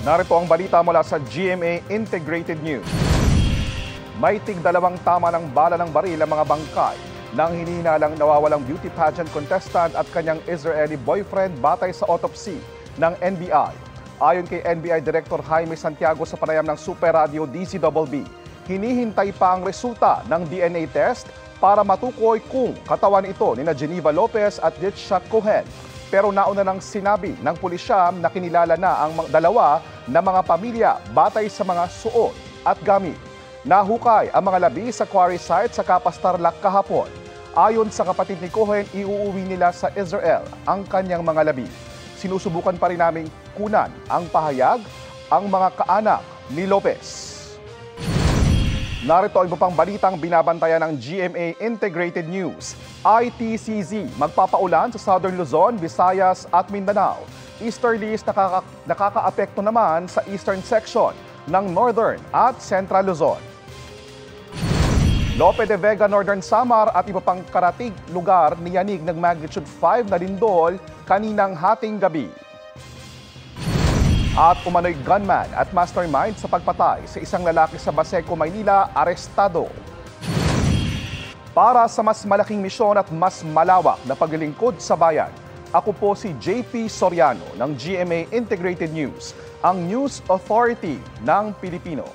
Narito ang balita mula sa GMA Integrated News. May tig-2 tama ng bala ng baril ang mga bangkay ng hinihinalang nawawalang beauty pageant contestant at kanyang Israeli boyfriend batay sa autopsy ng NBI. Ayon kay NBI Director Jaime Santiago sa panayam ng Super Radio DCBB, hinihintay pa ang resulta ng DNA test para matukoy kung katawan ito ni Geneva Lopez at Yitzhak Cohen. Pero nauna nang sinabi ng pulisya na kinilala na ang dalawa na mga pamilya batay sa mga suot at gamit. Nahukay ang mga labi sa quarry site sa Kapas Tarlac kahapon. Ayon sa kapatid ni Cohen, iuuwi nila sa Israel ang kanyang mga labi. Sinusubukan pa rin naming kunan ang pahayag ang mga kaanak ni Lopez. Narito ang iba pang balitang binabantayan ng GMA Integrated News. ITCZ magpapaulan sa Southern Luzon, Visayas at Mindanao. Easterlies nakakaapekto naman sa eastern section ng Northern at Central Luzon. Lope de Vega, Northern Samar at iba pang karatig lugar niyanig ng magnitude 5 na lindol kaninang hating gabi. At umano'y gunman at mastermind sa pagpatay sa isang lalaki sa Baseco, Maynila, arestado. Para sa mas malaking misyon at mas malawak na paglilingkod sa bayan, ako po si JP Soriano ng GMA Integrated News, ang News Authority ng Pilipino.